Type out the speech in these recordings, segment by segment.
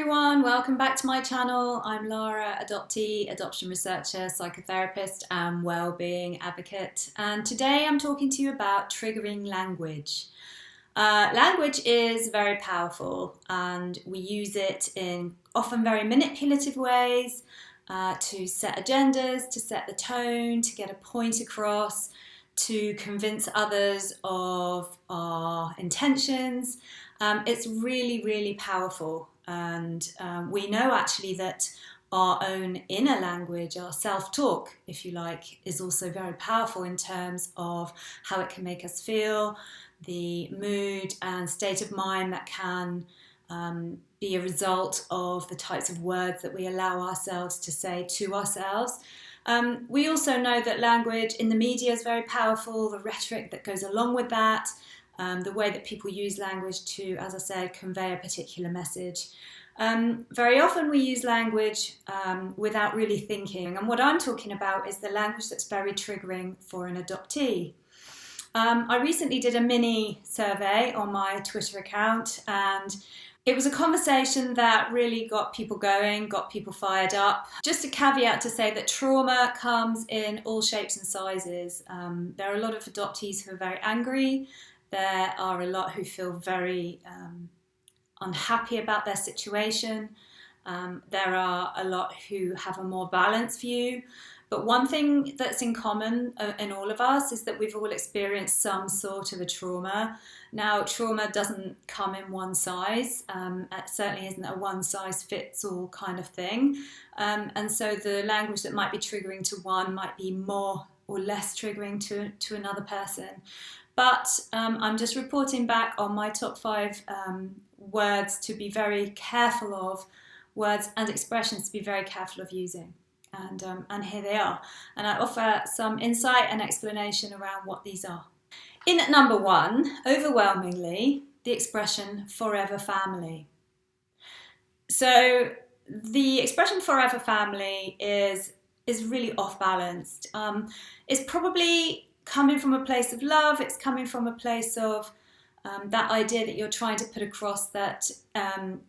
everyone, welcome back to my channel. I'm Lara, adoptee, adoption researcher, psychotherapist and wellbeing advocate, and today I'm talking to you about triggering language. Language is very powerful and we use it in often very manipulative ways to set agendas, to set the tone, to get a point across, to convince others of our intentions. It's really, really powerful. And we know actually that our own inner language, our self-talk, if you like, is also very powerful in terms of how it can make us feel, the mood and state of mind that can be a result of the types of words that we allow ourselves to say to ourselves. We also know that language in the media is very powerful, the rhetoric that goes along with that, the way that people use language to, as I said, convey a particular message. Very often we use language without really thinking, and what I'm talking about is the language that's very triggering for an adoptee. I recently did a mini survey on my Twitter account, and it was a conversation that really got people going, got people fired up. Just a caveat to say that trauma comes in all shapes and sizes. There are a lot of adoptees who are very angry. There are a lot who feel very unhappy about their situation. There are a lot who have a more balanced view. But one thing that's in common in all of us is that we've all experienced some sort of a trauma. Now, trauma doesn't come in one size. It certainly isn't a one-size-fits-all kind of thing. And so the language that might be triggering to one might be more or less triggering to another person. But I'm just reporting back on my top 5 words to be very careful of, words and expressions to be very careful of using. And here they are. And I offer some insight and explanation around what these are. In at number 1, overwhelmingly, the expression forever family. So the expression forever family is really off balanced. It's probably coming from a place of love. It's coming from a place of that idea that you're trying to put across that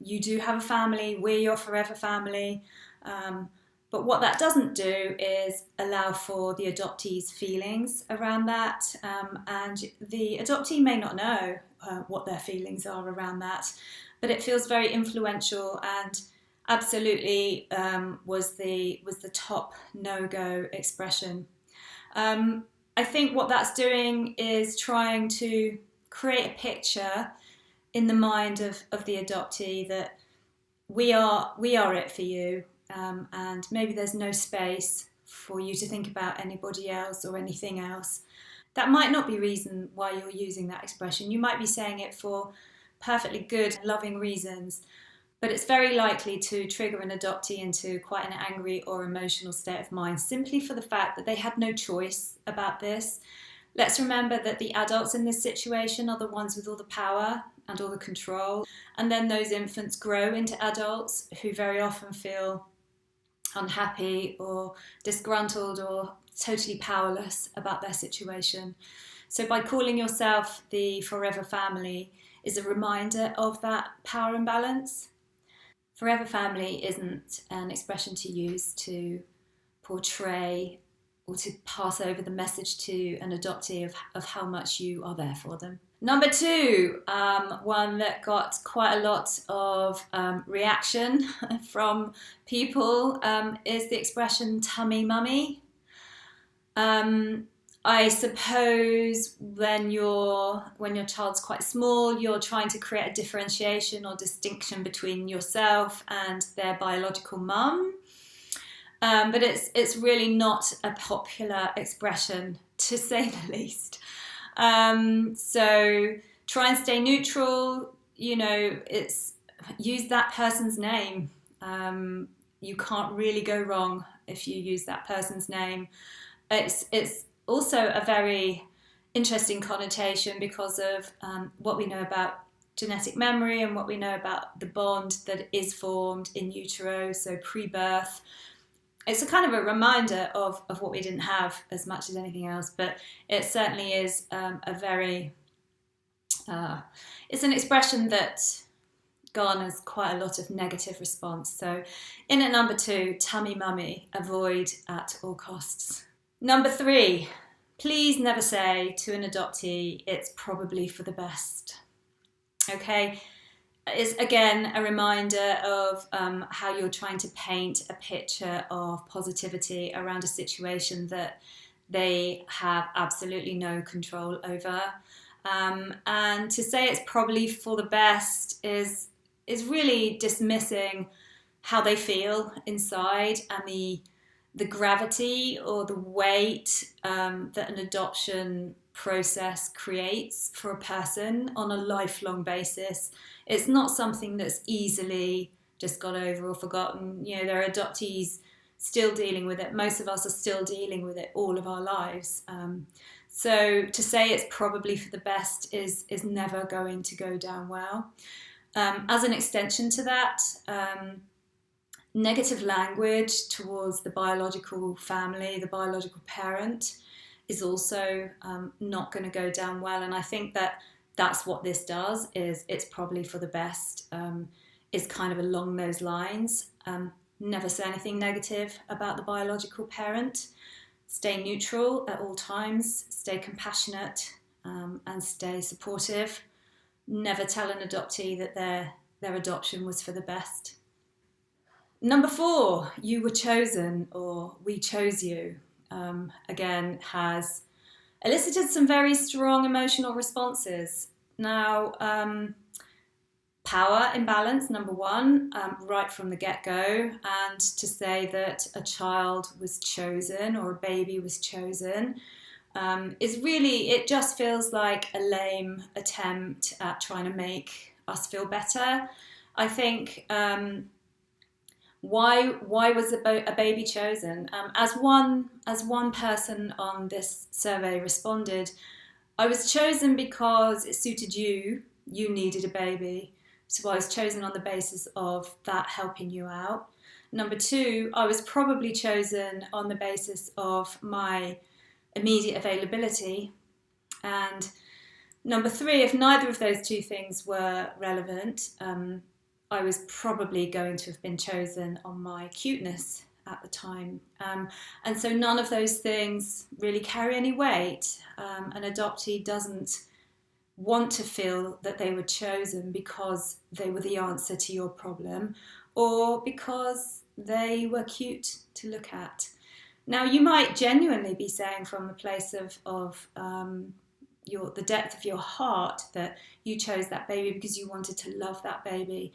you do have a family, we're your forever family. But what that doesn't do is allow for the adoptee's feelings around that. And the adoptee may not know what their feelings are around that, but it feels very influential and absolutely was the top no-go expression. I think what that's doing is trying to create a picture in the mind of the adoptee that we are it for you, and maybe there's no space for you to think about anybody else or anything else. That might not be reason why you're using that expression. You might be saying it for perfectly good, loving reasons, but it's very likely to trigger an adoptee into quite an angry or emotional state of mind simply for the fact that they had no choice about this. Let's remember that the adults in this situation are the ones with all the power and all the control, and then those infants grow into adults who very often feel unhappy or disgruntled or totally powerless about their situation. So by calling yourself the forever family is a reminder of that power imbalance. Forever family isn't an expression to use to portray or to pass over the message to an adoptee of how much you are there for them. Number 2, one that got quite a lot of reaction from people is the expression tummy mummy. I suppose when your child's quite small, you're trying to create a differentiation or distinction between yourself and their biological mum. But it's really not a popular expression, to say the least. So try and stay neutral. Use that person's name. You can't really go wrong if you use that person's name. It's also a very interesting connotation because of what we know about genetic memory and what we know about the bond that is formed in utero, so pre-birth. It's a kind of a reminder of what we didn't have as much as anything else, but it certainly is it's an expression that garners quite a lot of negative response. So in at number 2, tummy mummy, avoid at all costs. Number 3, please never say to an adoptee, it's probably for the best. Okay, it's again a reminder of how you're trying to paint a picture of positivity around a situation that they have absolutely no control over. And to say it's probably for the best is really dismissing how they feel inside and the gravity or the weight that an adoption process creates for a person on a lifelong basis. It's not something that's easily just got over or forgotten. You know, there are adoptees still dealing with it. Most of us are still dealing with it all of our lives. So to say it's probably for the best is never going to go down well. As an extension to that, negative language towards the biological family, the biological parent, is also not going to go down well. And I think that's what this does, is it's probably for the best, is kind of along those lines. Never say anything negative about the biological parent. Stay neutral at all times, stay compassionate, and stay supportive. Never tell an adoptee that their adoption was for the best. Number 4, you were chosen, or we chose you. Again, has elicited some very strong emotional responses. Now, power imbalance, number 1, right from the get-go, and to say that a child was chosen or a baby was chosen is really, it just feels like a lame attempt at trying to make us feel better. I think why was a baby chosen? As one person on this survey responded, I was chosen because it suited you. You needed a baby, so I was chosen on the basis of that helping you out. Number 2, I was probably chosen on the basis of my immediate availability. And number 3, if neither of those 2 things were relevant, I was probably going to have been chosen on my cuteness at the time. And so none of those things really carry any weight. An adoptee doesn't want to feel that they were chosen because they were the answer to your problem or because they were cute to look at. Now, you might genuinely be saying from the place of the depth of your heart that you chose that baby because you wanted to love that baby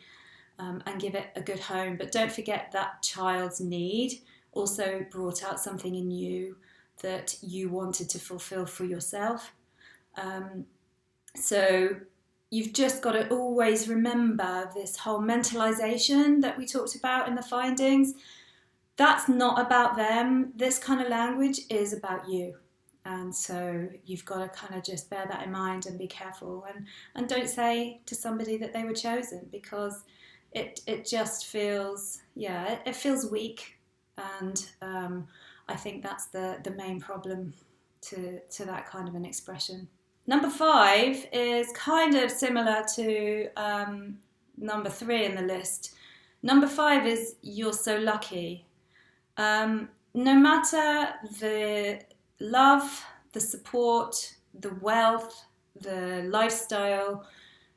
and give it a good home. But don't forget that child's need also brought out something in you that you wanted to fulfill for yourself. So you've just got to always remember this whole mentalization that we talked about in the findings. That's not about them. This kind of language is about you. And so you've got to kind of just bear that in mind and be careful. And don't say to somebody that they were chosen, because it just feels, it feels weak. And I think that's the main problem to that kind of an expression. Number 5 is kind of similar to number 3 in the list. Number 5 is you're so lucky. No matter the love, the support, the wealth, the lifestyle,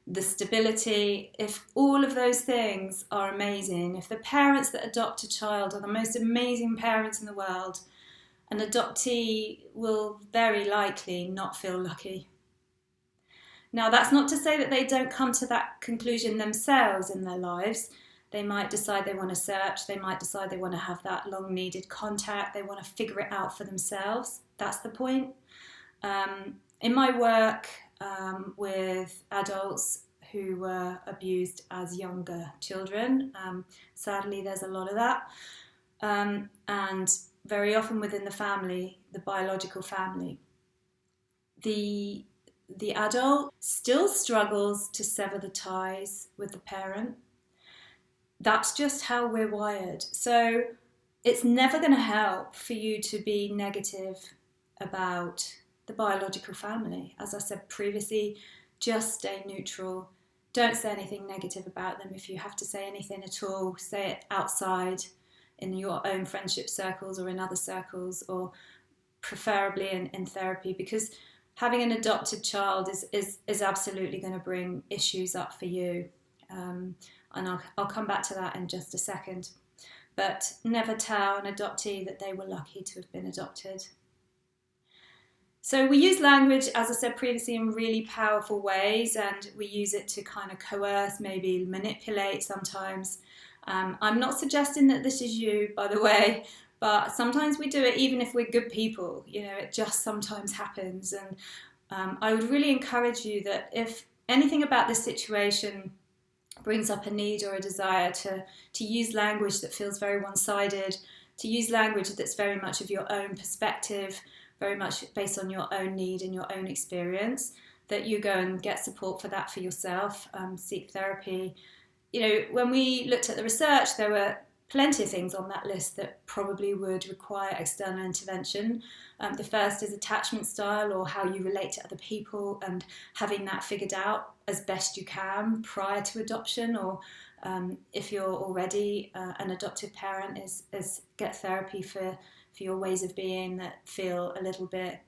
the stability, if all of those things are amazing, if the parents that adopt a child are the most amazing parents in the world, an adoptee will very likely not feel lucky. Now, that's not to say that they don't come to that conclusion themselves in their lives. They might decide they want to search, they might decide they want to have that long needed contact, they want to figure it out for themselves. That's the point. In my work with adults who were abused as younger children, sadly there's a lot of that, and very often within the family, the biological family, the adult still struggles to sever the ties with the parent. That's just how we're wired. So it's never going to help for you to be negative about the biological family. As I said previously, just stay neutral. Don't say anything negative about them. If you have to say anything at all, say it outside in your own friendship circles or in other circles, or preferably in therapy, because having an adopted child is absolutely going to bring issues up for you. And I'll come back to that in just a second. But never tell an adoptee that they were lucky to have been adopted. So we use language, as I said previously, in really powerful ways, and we use it to kind of coerce, maybe manipulate sometimes. I'm not suggesting that this is you, by the way, but sometimes we do it even if we're good people. You know, it just sometimes happens. And I would really encourage you that if anything about this situation brings up a need or a desire, to use language that feels very one-sided, to use language that's very much of your own perspective, very much based on your own need and your own experience, that you go and get support for that for yourself, seek therapy. You know, when we looked at the research, there were plenty of things on that list that probably would require external intervention. The first is attachment style, or how you relate to other people, and having that figured out as best you can prior to adoption, or if you're already an adoptive parent, is get therapy for your ways of being that feel a little bit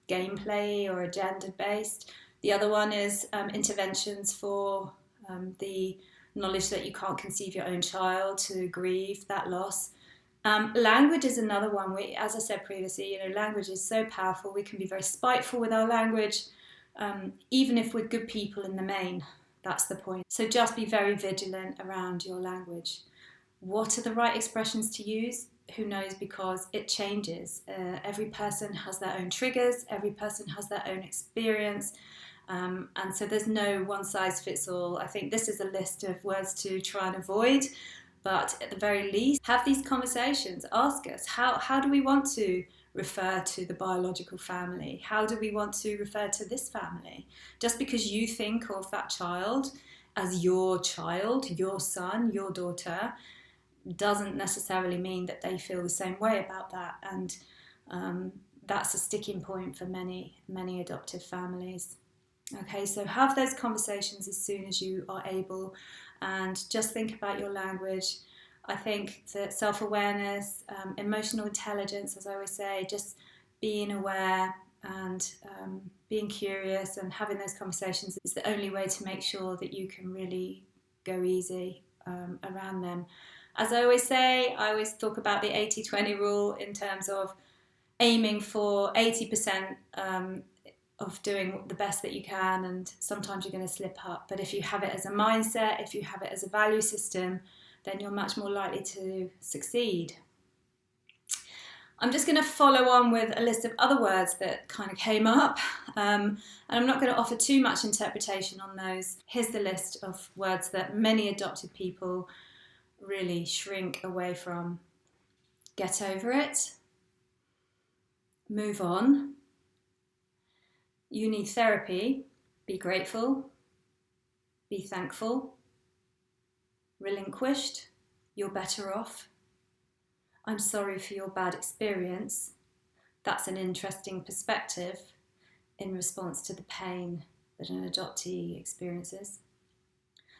gameplay or agenda-based. The other one is interventions for the knowledge that you can't conceive your own child, to grieve that loss. Language is another one. As I said previously, you know, language is so powerful. We can be very spiteful with our language, even if we're good people in the main. That's the point. So just be very vigilant around your language. What are the right expressions to use? Who knows, because it changes. Every person has their own triggers. Every person has their own experience. And so there's no one size fits all. I think this is a list of words to try and avoid, but at the very least, have these conversations. Ask us, how do we want to refer to the biological family? How do we want to refer to this family? Just because you think of that child as your child, your son, your daughter, doesn't necessarily mean that they feel the same way about that. And that's a sticking point for many, many adoptive families. Okay, so have those conversations as soon as you are able, and just think about your language. I think that self-awareness, emotional intelligence, as I always say, just being aware and being curious and having those conversations is the only way to make sure that you can really go easy around them. As I always say, I always talk about the 80-20 rule in terms of aiming for 80% of doing the best that you can, and sometimes you're going to slip up. But if you have it as a mindset, if you have it as a value system, then you're much more likely to succeed. I'm just going to follow on with a list of other words that kind of came up, and I'm not going to offer too much interpretation on those. Here's the list of words that many adopted people really shrink away from. Get over it. Move on. You need therapy. Be grateful. Be thankful. Relinquished. You're better off. I'm sorry for your bad experience. That's an interesting perspective in response to the pain that an adoptee experiences.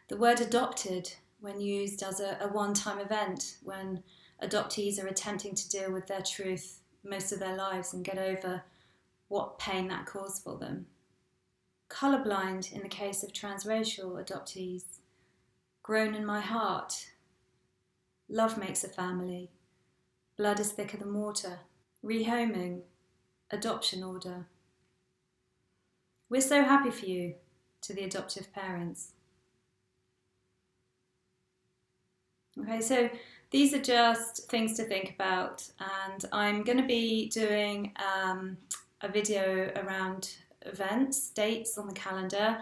The word adopted, when used as a one-time event, when adoptees are attempting to deal with their truth most of their lives and get over what pain that caused for them. Colourblind in the case of transracial adoptees. Grown in my heart. Love makes a family. Blood is thicker than water. Rehoming. Adoption order. We're so happy for you, to the adoptive parents. Okay, so these are just things to think about, and I'm going to be doing a video around events, dates on the calendar.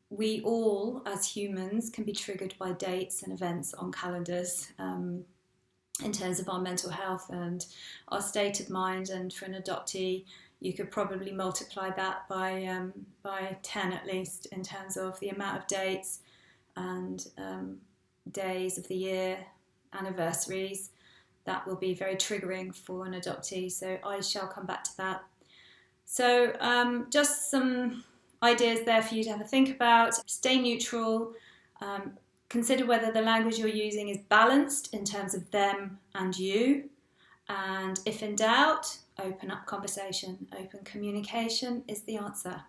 We all, as humans, can be triggered by dates and events on calendars in terms of our mental health and our state of mind. And for an adoptee, you could probably multiply that by 10 at least in terms of the amount of dates and days of the year, anniversaries. That will be very triggering for an adoptee, so I shall come back to that. So just some ideas there for you to have a think about. Stay neutral. Consider whether the language you're using is balanced in terms of them and you. And if in doubt, open up conversation. Open communication is the answer.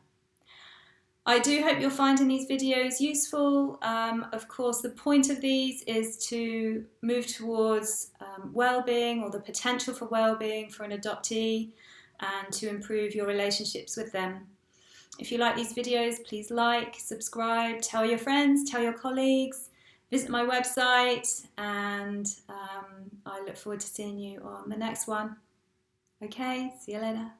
I do hope you're finding these videos useful. Of course, the point of these is to move towards well-being, or the potential for well-being for an adoptee, and to improve your relationships with them. If you like these videos, please like, subscribe, tell your friends, tell your colleagues, visit my website, and I look forward to seeing you on the next one. Okay, see you later.